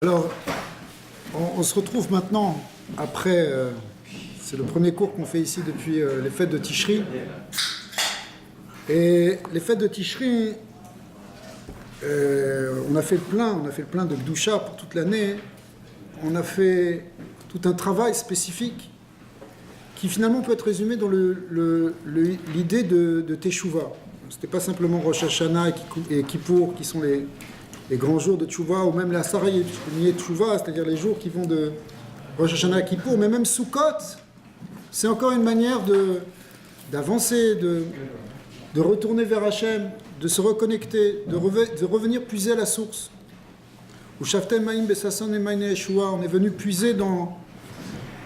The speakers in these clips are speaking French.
Alors, on se retrouve maintenant, après, c'est le premier cours qu'on fait ici depuis les fêtes de Tishri. Et les fêtes de Tishri, on a fait le plein de Gdusha pour toute l'année. On a fait tout un travail spécifique qui finalement peut être résumé dans l'idée de Teshuvah. C'était pas simplement Rosh Hashanah et Kippour qui sont les grands jours de Teshuvah, ou même la Sarayé Teshuvah, c'est-à-dire les jours qui vont de Rosh Hashanah à Kippour, mais même Sukkot, c'est encore une manière d'avancer, de retourner vers Hachem, de se reconnecter, de revenir puiser à la source. Ou Shaftem Maïm Besasson et Maïne Yeshua, on est venu puiser dans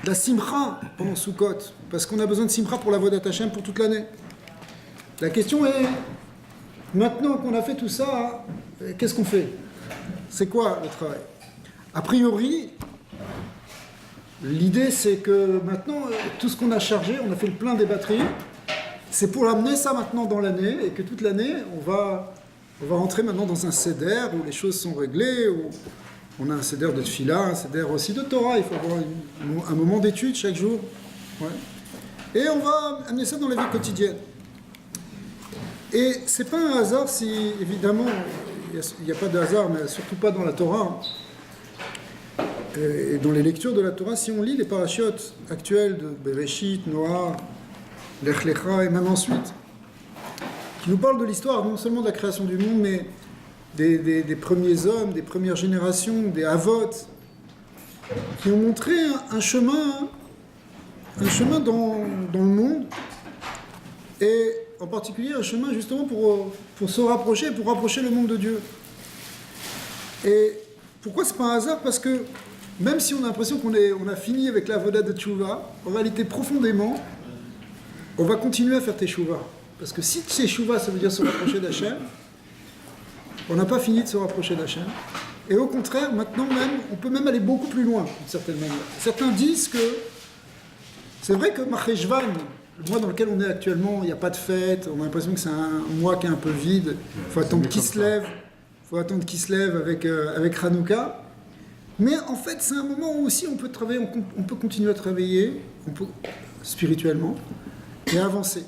la Simcha pendant Sukkot, parce qu'on a besoin de Simcha pour la Vodat Hachem pour toute l'année. La question est, maintenant qu'on a fait tout ça, qu'est-ce qu'on fait? C'est quoi le travail? A priori, l'idée c'est que maintenant, tout ce qu'on a chargé, on a fait le plein des batteries, c'est pour amener ça maintenant dans l'année, et que toute l'année, on va rentrer maintenant dans un seder où les choses sont réglées, où on a un seder de tfila, un seder aussi de Torah, il faut avoir un moment d'étude chaque jour. Ouais. Et on va amener ça dans la vie quotidienne. Et c'est pas un hasard si, évidemment, il n'y a pas de hasard, mais surtout pas dans la Torah, et dans les lectures de la Torah, si on lit les parachiotes actuels de Bereshit, Noah, Lech Lecha et même ensuite, qui nous parlent de l'histoire, non seulement de la création du monde, mais des premiers hommes, des premières générations, des Havot, qui ont montré un chemin dans le monde, et en particulier un chemin justement pour se rapprocher, pour rapprocher le monde de Dieu. Et pourquoi c'est pas un hasard? Parce que même si on a l'impression qu'on a fini avec la Voda de Teshuvah, en réalité profondément, on va continuer à faire Teshuvah. Parce que si Teshuvah ça veut dire se rapprocher d'Hachem, on n'a pas fini de se rapprocher d'Hachem. Et au contraire, maintenant même, on peut même aller beaucoup plus loin, d'une certaine manière. Certains disent que c'est vrai que Marcheshvan, le mois dans lequel on est actuellement, il n'y a pas de fête, on a l'impression que c'est un mois qui est un peu vide, il faut attendre qu'il se lève, avec Hanouka. Mais en fait, c'est un moment où aussi on peut travailler, on peut continuer à travailler, spirituellement, et avancer.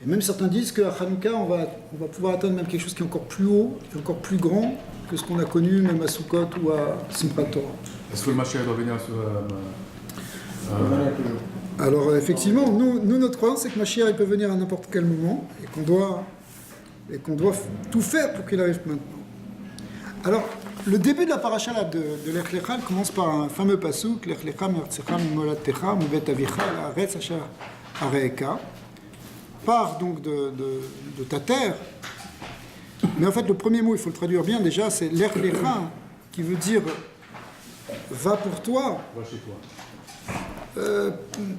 Et même certains disent qu'à Hanouka, on va pouvoir atteindre même quelque chose qui est encore plus haut, et encore plus grand que ce qu'on a connu même à Sukkot ou à Simchat Torah. Est-ce que le Mashiach doit venir Alors effectivement, nous notre croyance c'est que Mashiach il peut venir à n'importe quel moment et qu'on doit tout faire pour qu'il arrive maintenant. Alors, le début de la paracha de Lech Lecha commence par un fameux pasuk Lech Lecha me'artzecha mimolatecha mibet avicha la'aretz asher areeka. Pars donc de ta terre. Mais en fait, le premier mot, il faut le traduire bien déjà, c'est Lech Lecha, qui veut dire va pour toi. Va chez toi.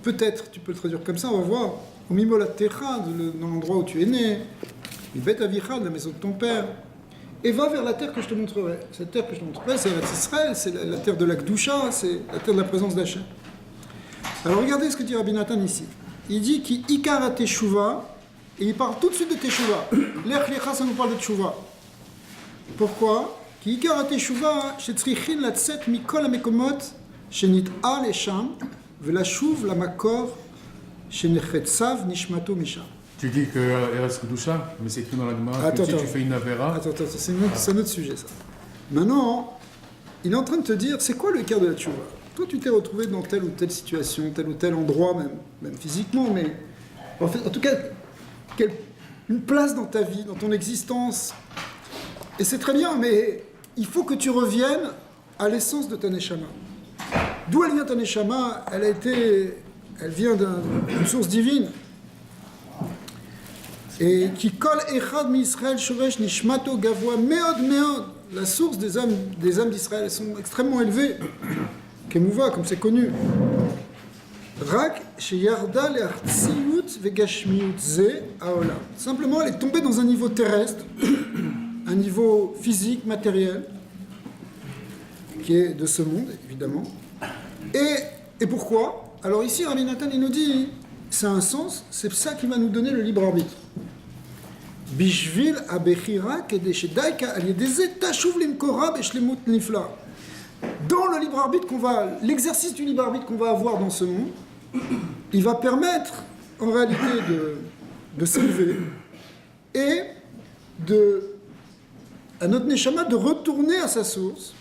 Peut-être, tu peux le traduire comme ça, on va voir. Au Mimolat Techa, dans l'endroit où tu es né, Bet Avicha, de la maison de ton père, et va vers la terre que je te montrerai. Cette terre que je te montrerai, c'est Israël, c'est la terre de la Gdusha, c'est la terre de la présence d'Hachem. Alors regardez ce que dit Rabbi Nathan ici. Il dit qu'il Ikara Teshuvah, et il parle tout de suite de Teshuvah. Lech Lecha, ça nous parle de Teshuvah. Pourquoi? Ki Ikara Teshuvah, shetzrichin latzet mikol hamekomot shenit'a lesham. Velashuv la makor shenechetzav nishmato misha. Tu dis que Eretz Kedusha, mais c'est écrit dans la Gemara que si tu fais une Avera. Attends, c'est un autre sujet ça. Maintenant, il est en train de te dire, c'est quoi le cœur de la tchouva? Toi, tu t'es retrouvé dans telle ou telle situation, tel ou tel endroit, même physiquement, mais en tout cas, une place dans ta vie, dans ton existence. Et c'est très bien, mais il faut que tu reviennes à l'essence de ta neshama. D'où elle vient ta neshama? Elle vient d'une source divine. Et qui kol echad mi Israël shoresh nishmato gavoa meod meod. La source des âmes d'Israël, elles sont extrêmement élevées. Kemouva, comme c'est connu. Rak sheyarda le'artziyut vegashmiyut ze haolam. Simplement, elle est tombée dans un niveau terrestre, un niveau physique, matériel, qui est de ce monde, évidemment. Et pourquoi? Alors ici, Rabbi Nathan, il nous dit, c'est un sens, c'est ça qui va nous donner le libre arbitre. Bishvil abechira kedeshedaika aliedeze tashuv limkora beshlemut nifla. Dans le libre arbitre l'exercice du libre arbitre qu'on va avoir dans ce monde, il va permettre en réalité de s'élever et à notre neshama de retourner à sa source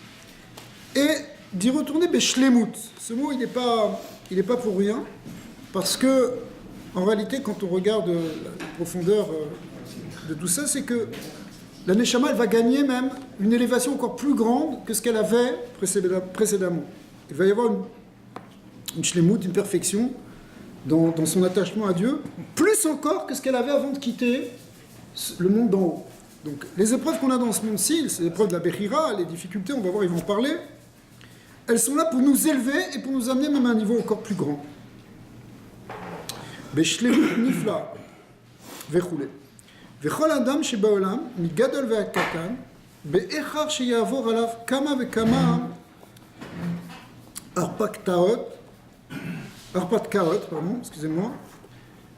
et d'y retourner beshlemut. Ce mot il n'est pas pour rien parce que en réalité quand on regarde la profondeur de tout ça, c'est que la neshama elle va gagner même une élévation encore plus grande que ce qu'elle avait précédemment. Il va y avoir une shlemut, une perfection dans son attachement à Dieu, plus encore que ce qu'elle avait avant de quitter le monde d'en haut. Donc les épreuves qu'on a dans ce monde-ci, c'est l'épreuve de la Bechira, les difficultés, on va voir, ils vont en parler, elles sont là pour nous élever et pour nous amener même à un niveau encore plus grand. Beshlemut nifla vechule. Vechol adam shebaolam migadol ve'akatan be'echar sheyavor alav kama ve'kama arpatkaot, excusez-moi.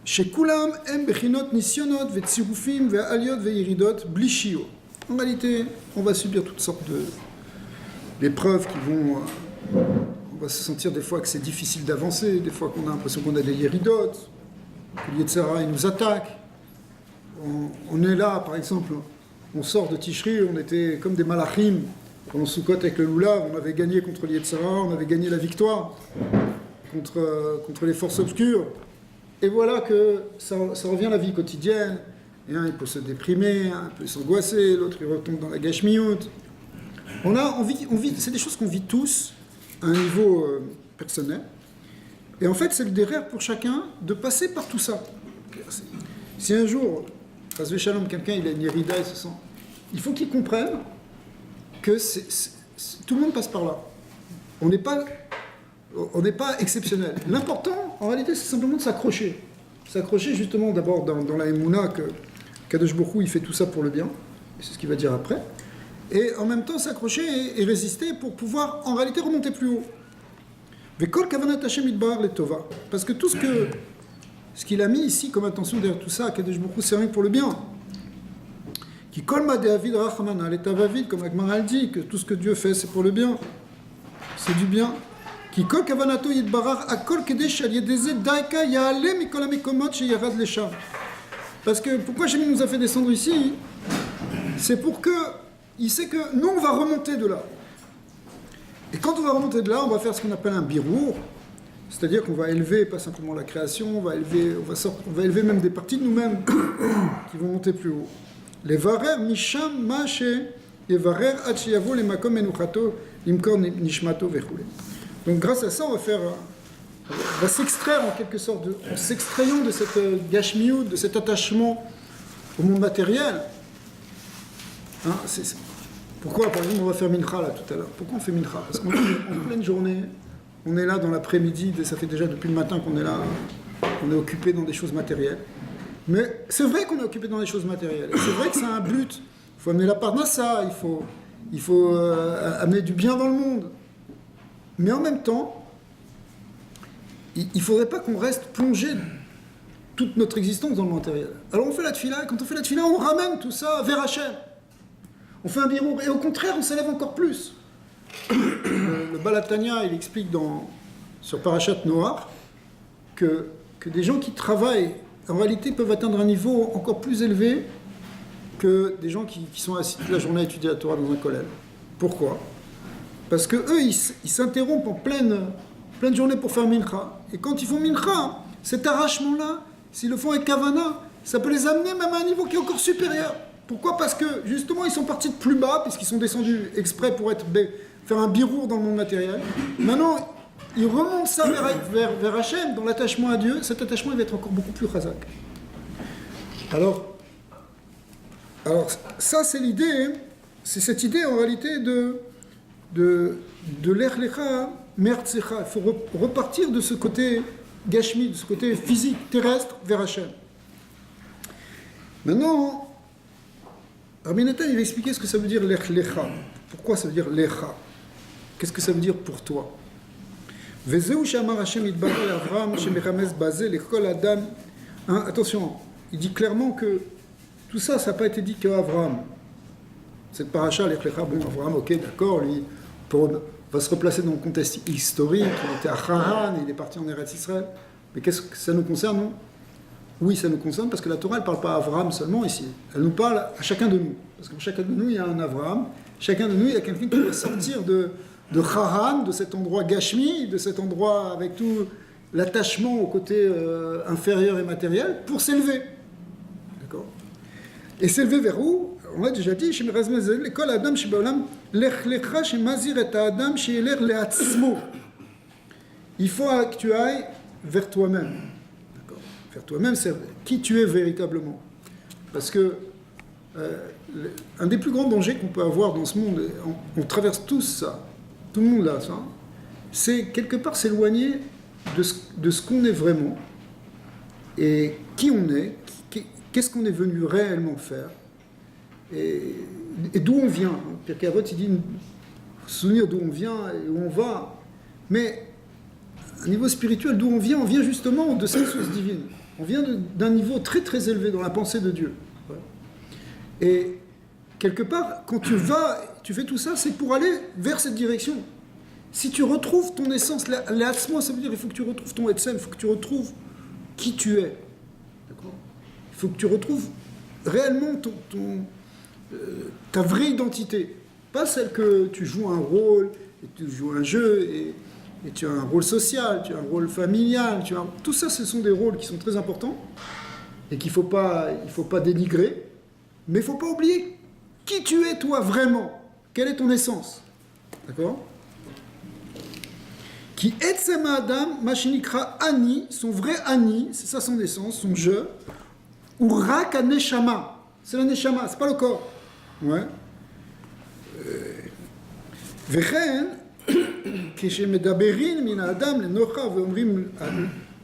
Shekulam em bechinot nisyonot ve'tzirufim ve'aliot ve'iridot blishio. En réalité, on va subir toutes sortes d'épreuves qui vont... on va se sentir des fois que c'est difficile d'avancer, des fois qu'on a l'impression qu'on a des iridotes, que l'Yetzara il nous attaque. On est là, par exemple, on sort de Tishri, on était comme des malachim. Pendant Sukkot avec le Lulav, on avait gagné contre l'Yetzara, on avait gagné la victoire contre les forces obscures. Et voilà que ça revient à la vie quotidienne. Et un, il peut se déprimer, un peut s'angoisser, l'autre il retombe dans la gashmiout. On vit, c'est des choses qu'on vit tous à un niveau personnel. Et en fait, c'est le derrière pour chacun de passer par tout ça. Si un jour, Chas v'Shalom, quelqu'un il a une hérida, il faut qu'il comprenne que tout le monde passe par là. On n'est pas exceptionnel. L'important, en réalité, c'est simplement de s'accrocher. S'accrocher justement d'abord dans la Emouna que Kadosh Baruch Hu, il fait tout ça pour le bien. Et c'est ce qu'il va dire après. Et en même temps s'accrocher et résister pour pouvoir en réalité remonter plus haut. Vekol kavanat Hashem idbar le tova. Parce que tout ce qu'il a mis ici comme attention derrière tout ça, Kadosh Baruch Hu, c'est rien que pour le bien. Qui kolma de avid rachamana, l'état vavid, comme Agmar dit, que tout ce que Dieu fait, c'est pour le bien. C'est du bien. Qui kol kavanato yidbarar akol kedesh al yedeze daika yaale mikol hamekomot sheyarad leshav. Parce que pourquoi Hashem nous a fait descendre ici, c'est pour que il sait que nous on va remonter de là. Et quand on va remonter de là, on va faire ce qu'on appelle un birour, c'est-à-dire qu'on va élever pas simplement la création, on va élever même des parties de nous-mêmes qui vont monter plus haut. Les varer misham mache et varer achiyavo les makom enuchato imkor nishmato vechule. Donc grâce à ça, on va s'extraire en quelque sorte, en s'extrayant de cette gashmiout, de cet attachement au monde matériel. Hein, pourquoi, par exemple, on va faire mincha là tout à l'heure? Pourquoi on fait mincha? Parce qu'en pleine journée, on est là dans l'après-midi, ça fait déjà depuis le matin qu'on est là, on est occupé dans des choses matérielles. Mais c'est vrai qu'on est occupé dans des choses matérielles. C'est vrai que c'est un but. Il faut amener la parnassa, il faut amener du bien dans le monde. Mais en même temps, il ne faudrait pas qu'on reste plongé toute notre existence dans le matériel. Alors on fait la tefila, et quand on fait la tefila, on ramène tout ça vers Hachem. On fait un birour, et au contraire, on s'élève encore plus. Le Balatania, il explique sur Parashat Noach que des gens qui travaillent, en réalité, peuvent atteindre un niveau encore plus élevé que des gens qui sont assis toute la journée à étudier la Torah dans un collège. Pourquoi? Parce que eux, ils s'interrompent en pleine journée pour faire mincha. Et quand ils font mincha, cet arrachement-là, s'ils le font avec kavana, ça peut les amener même à un niveau qui est encore supérieur. Pourquoi? Parce que justement, ils sont partis de plus bas, puisqu'ils sont descendus exprès pour faire un birour dans le monde matériel. Maintenant, ils remontent ça vers Hachem, dans l'attachement à Dieu. Cet attachement, il va être encore beaucoup plus chazak. Alors ça, c'est l'idée. Hein. C'est cette idée, en réalité, de l'Echlecha, Mertzecha. Il faut repartir de ce côté gashmi, de ce côté physique, terrestre, vers Hachem. Maintenant, Rabbi Nathan, il va expliquer ce que ça veut dire l'Echlecha. Pourquoi ça veut dire l'Echa? Qu'est-ce que ça veut dire pour toi? Attention, il dit clairement que tout ça, ça n'a pas été dit qu'à Abraham. Cette paracha, Lech Lecha, bon, Abraham, ok, d'accord, lui, va se replacer dans le contexte historique, il était à Haran, il est parti en Eretz Israël. Mais qu'est-ce que ça nous concerne, non? Oui, ça nous concerne parce que la Torah, elle ne parle pas à Abraham seulement ici. Elle nous parle à chacun de nous. Parce que pour chacun de nous, il y a un Abraham. Chacun de nous, il y a quelqu'un qui doit sortir de Haran, de cet endroit Gashmi, de cet endroit avec tout l'attachement au côté inférieur et matériel, pour s'élever. D'accord? Et s'élever vers où? On l'a déjà dit, l'école Adam Shebaolam, Lech Lecha Shemazir et Adam Sheyeler Leatzmo. Il faut que tu ailles vers toi-même. D'accord? Vers toi-même, c'est qui tu es véritablement. Parce que un des plus grands dangers qu'on peut avoir dans ce monde, on traverse tous ça, tout le monde a ça, c'est quelque part s'éloigner de ce qu'on est vraiment et qui on est, qu'est-ce qu'on est venu réellement faire et d'où on vient. Pierre Cavot, il dit se souvenir d'où on vient et où on va, mais à un niveau spirituel, d'où on vient justement de cette source divine. On vient d'un niveau très très élevé dans la pensée de Dieu. Et quelque part, quand tu fais tout ça, c'est pour aller vers cette direction. Si tu retrouves ton essence, l'atzmo, ça veut dire il faut que tu retrouves ton etzem, il faut que tu retrouves qui tu es. D'accord? Il faut que tu retrouves réellement ta vraie identité. Pas celle que tu joues un rôle, et tu joues un jeu, et tu as un rôle social, tu as un rôle familial, tout ça, ce sont des rôles qui sont très importants et qu'il faut pas dénigrer. Mais il ne faut pas oublier qui tu es toi vraiment. Quelle est ton essence? D'accord? Qui etzem Adam, machinikra ani, son vrai ani, c'est ça son essence, son je, ou rak neshama. C'est la neshama, c'est pas le corps. Ouais. Vechen, כשמדברים מן האדם לנוחה ואומרים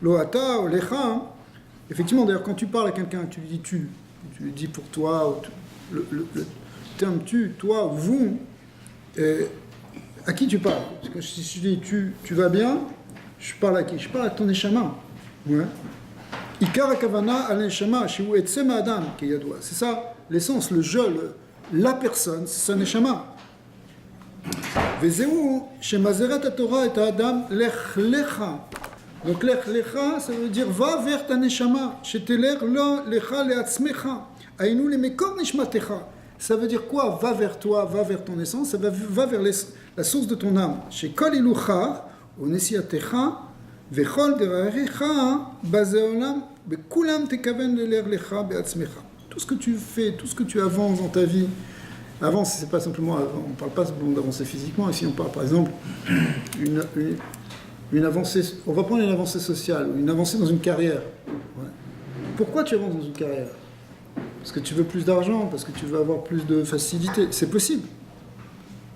לו אתה או לך, effectivement, d'ailleurs, quand tu parles à quelqu'un, tu lui dis tu lui dis pour toi, le terme tu, toi, vous, à qui tu parles? Parce que si je dis tu vas bien, je parle à qui? Je parle à ton neshama. Ouais. Ikar hakavana al neshama, chez où etzem adam, qui yadoua. C'est ça, l'essence, le je, la personne, c'est sa neshama. Vezeu, chez mazeret Torah et adam, lech lecha. Donc lech lecha, ça veut dire va vers ta neshama. Sheteler lo lecha leatzmecha. Ainu le mekor nishmatecha. Ça veut dire quoi? Va vers toi, va vers ton essence, ça va vers la source de ton âme. Chez kol iluchar, onesiatecha, vechol derarecha, bazeolam, bekulam tekaven leler lecha beatzmecha. Tout ce que tu fais, tout ce que tu avances dans ta vie, avance, c'est pas simplement, on ne parle pas d'avancer physiquement, ici on parle par exemple une avancée, on va prendre une avancée sociale, une avancée dans une carrière. Ouais. Pourquoi tu avances dans une carrière? Parce que tu veux plus d'argent, parce que tu veux avoir plus de facilité. C'est possible.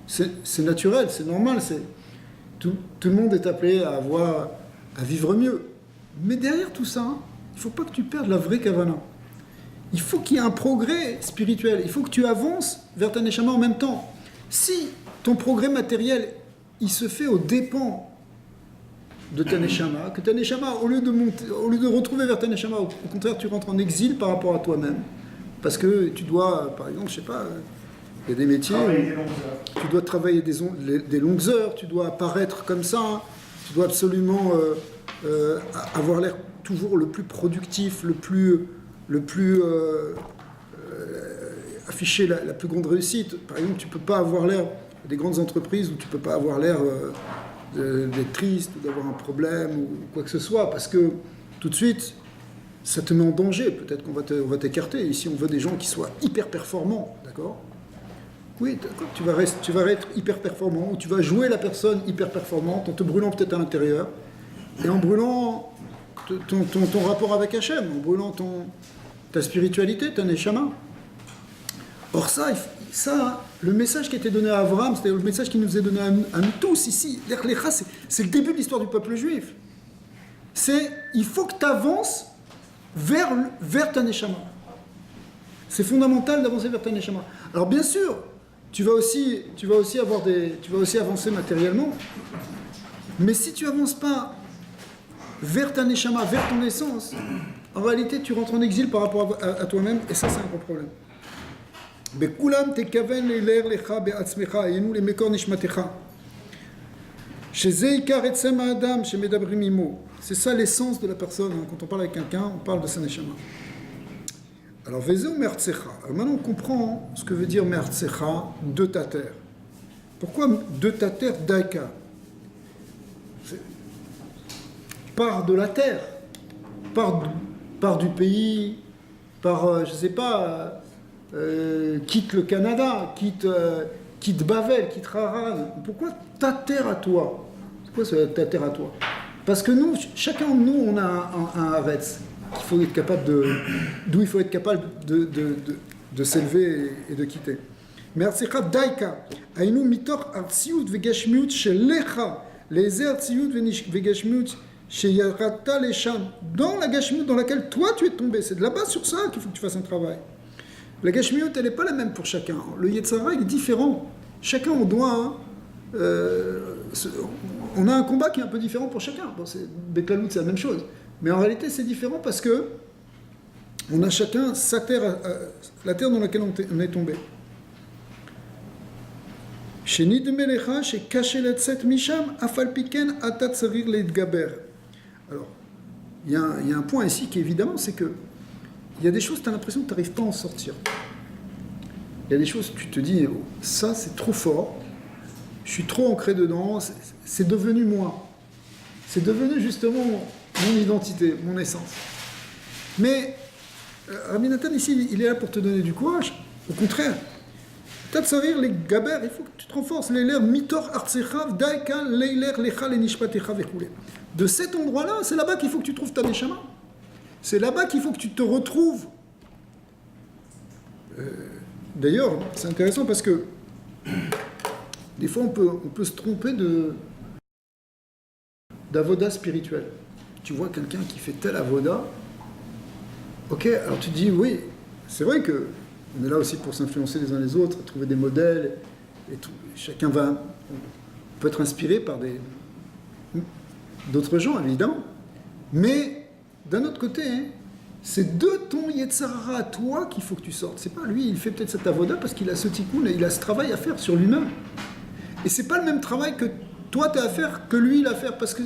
C'est naturel, c'est normal. Tout le monde est appelé à vivre mieux. Mais derrière tout ça, il ne faut pas que tu perdes la vraie kavana. Il faut qu'il y ait un progrès spirituel. Il faut que tu avances vers ta neshama en même temps. Si ton progrès matériel, il se fait aux dépens de ta neshama, que ta neshama, au lieu de retrouver vers ta neshama, au contraire, tu rentres en exil par rapport à toi-même. Parce que tu dois, par exemple, je sais pas, il y a des métiers où tu dois travailler des longues heures, tu dois apparaître comme ça, tu dois absolument avoir l'air toujours le plus productif, le plus afficher la plus grande réussite. Par exemple, tu peux pas avoir l'air des grandes entreprises où tu peux pas avoir l'air d'être triste ou d'avoir un problème ou quoi que ce soit, parce que tout de suite, ça te met en danger. Peut-être qu'on va t'écarter. Ici, on veut des gens qui soient hyper performants, d'accord? Oui, d'accord. Tu vas être hyper performant, ou tu vas jouer la personne hyper performante en te brûlant peut-être à l'intérieur, et en brûlant ton rapport avec Hachem, en brûlant ta spiritualité, ta neshama. Or ça, le message qui a été donné à Abraham, c'est-à-dire le message qui nous est donné à nous tous ici, l'Ech Lecha, c'est le début de l'histoire du peuple juif. Il faut que tu avances vers ta neshama. C'est fondamental d'avancer vers ta neshama. Alors bien sûr, tu vas aussi avancer matériellement, mais si tu avances pas vers ta neshama, vers ton essence, en réalité, tu rentres en exil par rapport à toi-même, et ça, c'est un gros problème. Bekulam tekaven leiler lecha be'atzmecha, yenu lemekor nishmatecha. Chez Zeikar etzem adam, chez Medabrim imo. C'est ça l'essence de la personne. Quand on parle avec quelqu'un, on parle de sa neshama. Alors, vezeu mertsecha. Alors maintenant, on comprend ce que veut dire mertsecha, de ta terre. Pourquoi de ta terre, daika? Part de la terre, part du pays, je sais pas, quitte le Canada, quitte Bavel, quitte Haran. Pourquoi ta terre à toi? C'est quoi ta terre à toi? Parce que nous, chacun de nous, on a un Haretz qu'il faut être capable d'où il faut être capable de s'élever et de quitter. Mertsecha daika, ainu mitor artsiout vegashmiut shelecha, les artsiout vegashmiut sheyarata lesham, dans la gashmiut dans laquelle toi tu es tombé. C'est de là-bas sur ça qu'il faut que tu fasses un travail. La gashmiut, elle n'est pas la même pour chacun. Le Yetzara, il est différent. Chacun, on doit... on a un combat qui est un peu différent pour chacun. Bon, Beklalout, c'est la même chose. Mais en réalité, c'est différent parce que on a chacun sa terre, la terre dans laquelle on est tombé. Chez Nidmelecha, chez Kacheletset Misham, Afalpiken, Atatsarir Leidgaber. Alors, il y a un point ici qui, évidemment, c'est que il y a des choses, tu as l'impression que tu n'arrives pas à en sortir. Il y a des choses, tu te dis, oh, ça c'est trop fort, je suis trop ancré dedans, c'est devenu moi. C'est devenu justement mon identité, mon essence. Mais Rabbi Nathan ici, il est là pour te donner du courage. Au contraire, Tatsarir les gaber, il faut que tu te renforces. Leiler mitor artsechav daika leiler lecha lenishpatecha vechule. De cet endroit-là, c'est là-bas qu'il faut que tu trouves ta neshama. C'est là-bas qu'il faut que tu te retrouves. D'ailleurs, c'est intéressant parce que des fois, on peut se tromper d'avoda spirituel. Tu vois quelqu'un qui fait tel avoda, ok, alors tu te dis, oui, c'est vrai que on est là aussi pour s'influencer les uns les autres, trouver des modèles, et tout. Chacun peut être inspiré par d'autres gens, évidemment. Mais, d'un autre côté, hein, c'est de ton Yetzara à toi qu'il faut que tu sortes. C'est pas lui, il fait peut-être cet avoda parce qu'il a ce tikkun et il a ce travail à faire sur lui-même. Et c'est pas le même travail que toi tu as à faire que lui il a à faire parce que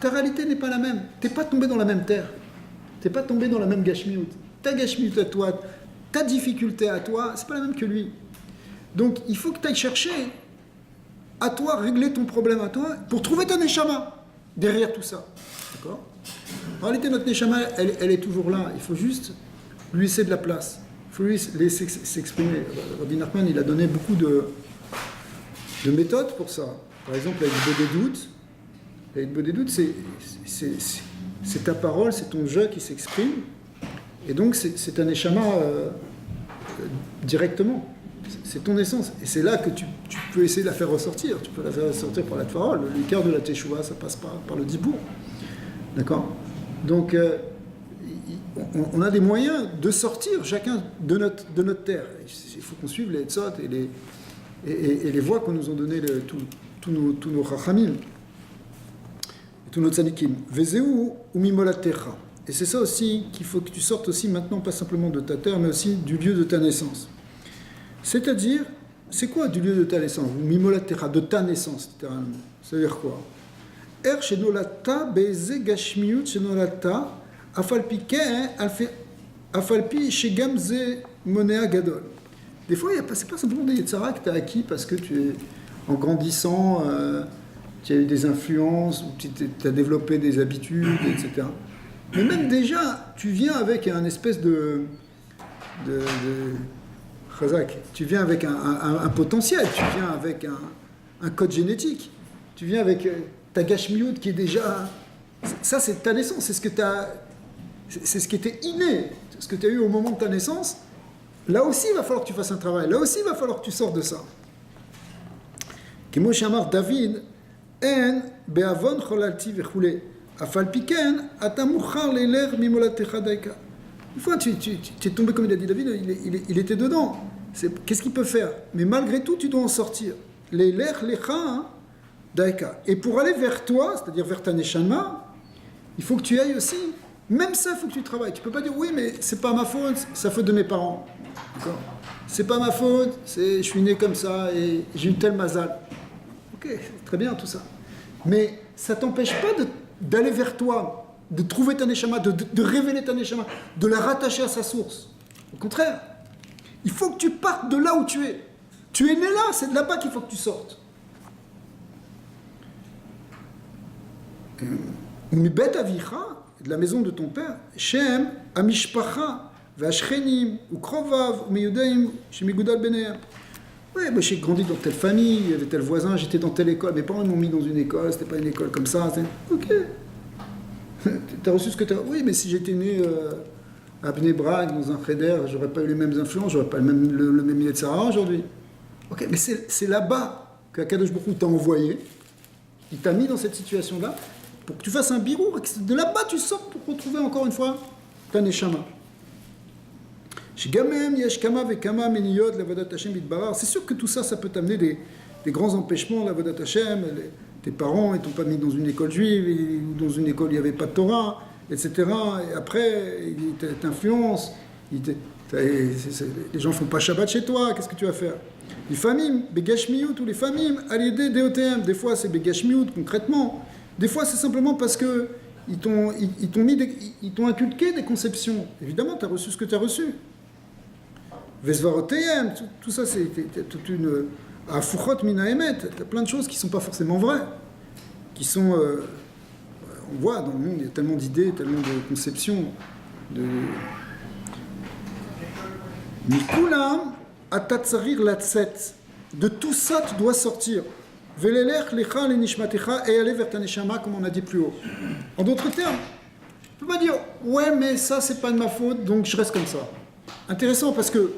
ta réalité n'est pas la même. T'es pas tombé dans la même terre. T'es pas tombé dans la même gashmiut. Ta gashmiut à toi, ta difficulté à toi, c'est pas la même que lui. Donc il faut que tu ailles chercher à toi, régler ton problème à toi pour trouver ton neshama derrière tout ça. D'accord? En réalité, notre neshama, elle est toujours là. Il faut juste lui laisser de la place. Il faut lui laisser s'exprimer. Rabbi Nachman, il a donné beaucoup de méthodes pour ça. Par exemple, la Hitbodedut des doutes. La Hitbodedut des doutes, c'est ta parole, c'est ton je qui s'exprime. Et donc, c'est un neshama directement. C'est ton essence. Et c'est là que tu peux essayer de la faire ressortir. Tu peux la faire ressortir par la parole. Le cœur de la teshuva, ça passe par le dibour. D'accord? Donc, on a des moyens de sortir chacun de notre terre. Il faut qu'on suive les Etzot et les voies qu'on nous ont données tous nos Chachamim, tous nos tzadikim. Vezeu ou mimolatecha. Et c'est ça aussi qu'il faut que tu sortes aussi maintenant, pas simplement de ta terre, mais aussi du lieu de ta naissance. C'est-à-dire, c'est quoi du lieu de ta naissance? Ou mimolatecha, de ta naissance, littéralement. Ça veut dire quoi? Er shenolata beze gashmiut shenolata afalpi afalpi shegam ze monea gadol. Des fois, c'est pas simplement des yetzara que tu as acquis parce que tu es, en grandissant, tu as eu des influences, ou tu as développé des habitudes, etc. Mais même déjà, tu viens avec un espèce de chazak. Tu viens avec un potentiel, tu viens avec un code génétique, tu viens avec ta gashmiut qui est déjà... Ça, c'est ta naissance, c'est ce que tu as... C'est ce qui était inné, ce que tu as eu au moment de ta naissance. Là aussi, il va falloir que tu fasses un travail. Là aussi, il va falloir que tu sortes de ça. Kemo shamar David, en be'avon cholalti vechule, afalpiken atamuchar leler mimolatecha daika. Une fois, tu es tombé, comme il a dit David, il était dedans. Qu'est-ce qu'il peut faire? Mais malgré tout, tu dois en sortir. Leler lecha daika. Et pour aller vers toi, c'est-à-dire vers ta neshama, il faut que tu ailles aussi Même ça, il faut que tu travailles. Tu ne peux pas dire, oui, mais c'est pas ma faute, c'est la faute de mes parents. D'accord? C'est pas ma faute, je suis né comme ça et j'ai eu tel mazal. Ok, c'est très bien tout ça. Mais ça ne t'empêche pas d'aller vers toi, de trouver ta neshama, de révéler ta neshama, de la rattacher à sa source. Au contraire, il faut que tu partes de là où tu es. Tu es né là, c'est de là-bas qu'il faut que tu sortes. Umibet avicha, de la maison de ton père, Shem, Amishpacha, Vashchenim, ou Krovav, ou Meyudaim, chez Megudal Beneam. Ouais, moi j'ai grandi dans telle famille, il y avait tel voisin, j'étais dans telle école. Mes parents m'ont mis dans une école, c'était pas une école comme ça. Ok. T'as reçu ce que t'as. Oui, mais si j'étais né à Bnei Brak, dans un cheder, j'aurais pas eu les mêmes influences, j'aurais pas le même Yetzirah aujourd'hui. Ok, mais c'est là-bas qu'Akadosh Baruch Hu t'a envoyé, il t'a mis dans cette situation-là, pour que tu fasses un birour, et que de là-bas tu sors pour retrouver encore une fois ta neshama. C'est sûr que tout ça, ça peut t'amener des grands empêchements, la Vodat Hashem, tes parents, ils t'ont pas mis dans une école juive, ou dans une école où il n'y avait pas de Torah, etc. Et après, ils t'influencent, les gens font pas Shabbat chez toi, qu'est-ce que tu vas faire? Les familles, Begashmiyut ou les familles, à l'idée DOTM, des fois c'est Begashmiyut concrètement, des fois c'est simplement parce que ils t'ont inculqué des conceptions. Évidemment, tu as reçu ce que tu as reçu. Vesvaroteyem, tout ça c'est toute une... Afuchot mina emet, tu as plein de choses qui ne sont pas forcément vraies, qui sont... on voit dans le monde, il y a tellement d'idées, tellement de conceptions, Mikulam atatzarir latset. De tout ça, tu dois sortir. Velelech lecha lenishmatecha et aller vers ta neshama, comme on a dit plus haut. En d'autres termes, tu ne peux pas dire ouais, mais ça, c'est pas de ma faute, donc je reste comme ça. Intéressant parce que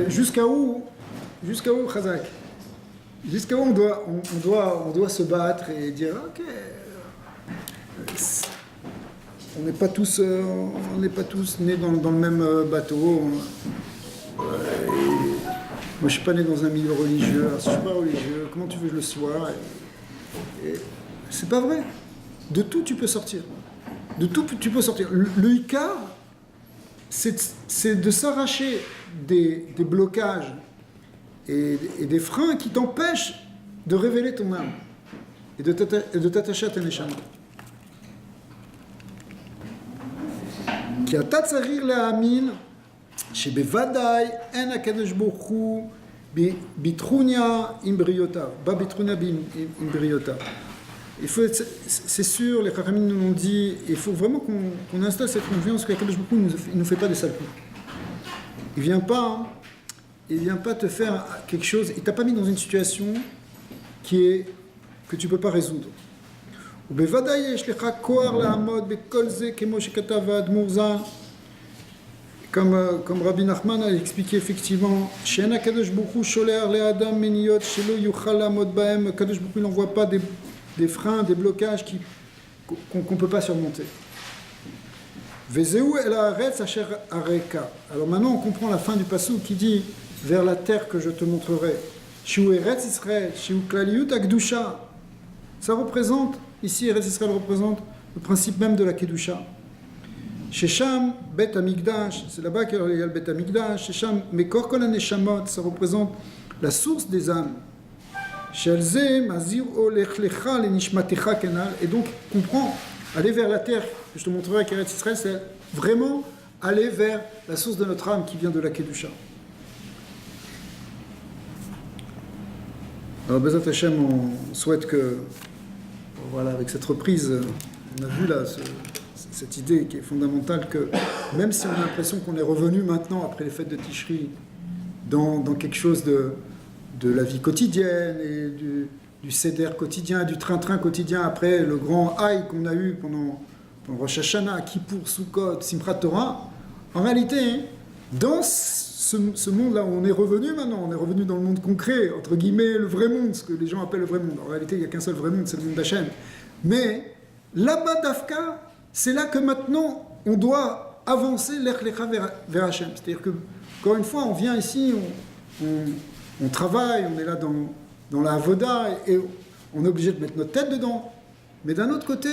jusqu'à où, Chazak, jusqu'à où on doit se battre et dire ok, on n'est pas tous nés dans le même bateau. Moi, je suis pas né dans un milieu religieux. Alors, si je suis pas religieux, comment tu veux que je le sois? Et c'est pas vrai. De tout, tu peux sortir. De tout, tu peux sortir. Le Icar, c'est de s'arracher des blocages et des freins qui t'empêchent de révéler ton âme et de t'attacher à ta neshama. Qui a tatzarir la amin. שבוודאי אין הקדוש ברוך הוא ביטרוניה עם בריאותיו, בביטרוניה עם בריאותיו. C'est sûr, les Chachamim nous l'ont dit, il faut vraiment qu'on installe cette confiance qu'Akadosh Baruch Hu ne nous fait pas des sales coups. Il vient pas te faire quelque chose, il t'a pas mis dans une situation que tu peux pas résoudre. ובוודאי יש לך כוח לעמוד בכל זה כמו שכתב האדמו"ר ז"ל. Comme Rabbi Nachman a expliqué effectivement, Kadosh Baruch Hu sholer le adam meniyot shelo yuchal lamod bahem. Kadosh Baruch Hu n'envoie pas des freins, des blocages qu'on ne peut pas surmonter. Vezeu el haaretz asher areka. Alors maintenant on comprend la fin du passage qui dit vers la terre que je te montrerai. Shiu eretz Israël, shiu klaliut akdusha. Ça représente ici Eretz Israël représente le principe même de la kedusha. Shesham Bet Amigdash, c'est là-bas qu'il y a le Bet Amigdash. Shesham Mekor Kol HaNeshamot, ça représente la source des âmes. Shelze Mazir Olech Lecha Lenishmatecha Kenal. Et donc, comprends, aller vers la terre, que je te montrerai avec Eretz Israël, c'est vraiment aller vers la source de notre âme qui vient de la Kedusha. Alors, Bezat Hashem, on souhaite que, voilà, avec cette reprise, on a vu là cette idée qui est fondamentale que même si on a l'impression qu'on est revenu maintenant, après les fêtes de Tishri, dans quelque chose de la vie quotidienne et du seder quotidien, du train-train quotidien, après le grand haï qu'on a eu pendant Rosh Hashanah, Kippour, Sukkot, Simchat Torah, en réalité, dans ce monde-là où on est revenu maintenant, on est revenu dans le monde concret, entre guillemets, le vrai monde, ce que les gens appellent le vrai monde. En réalité, il n'y a qu'un seul vrai monde, c'est le monde d'Hachem. Mais là-bas, d'Afka, c'est là que maintenant, on doit avancer l'Echlecha vers Hachem. C'est-à-dire que, encore une fois, on vient ici, on travaille, on est là dans la Avoda, et on est obligé de mettre notre tête dedans. Mais d'un autre côté,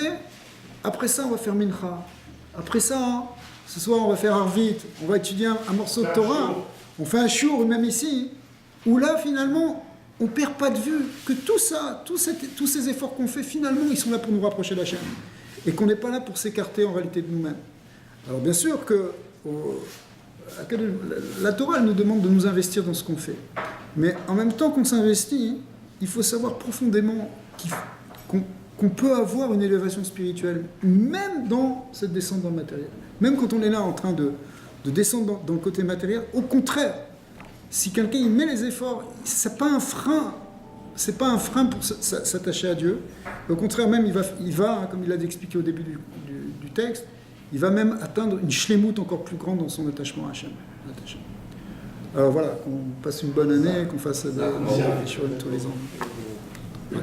après ça, on va faire Mincha. Après ça, hein, ce soir on va faire Arvit, on va étudier un morceau de Torah, on fait un shiur, même ici, où là finalement on ne perd pas de vue que tout ça, tous ces efforts qu'on fait, finalement ils sont là pour nous rapprocher de la chaîne. Et qu'on n'est pas là pour s'écarter en réalité de nous-mêmes. Alors bien sûr que la Torah elle nous demande de nous investir dans ce qu'on fait. Mais en même temps qu'on s'investit, il faut savoir profondément qu'on peut avoir une élévation spirituelle, même dans cette descente dans le matériel. Même quand on est là en train de descendre dans le côté matériel, au contraire, si quelqu'un il met les efforts, c'est pas un frein. C'est pas un frein pour s'attacher à Dieu. Au contraire, même, il va comme il l'a expliqué au début du texte, il va même atteindre une shlemut encore plus grande dans son attachement à Hachem. Alors voilà, qu'on passe une bonne année, qu'on fasse des choses tous les ans. Ouais.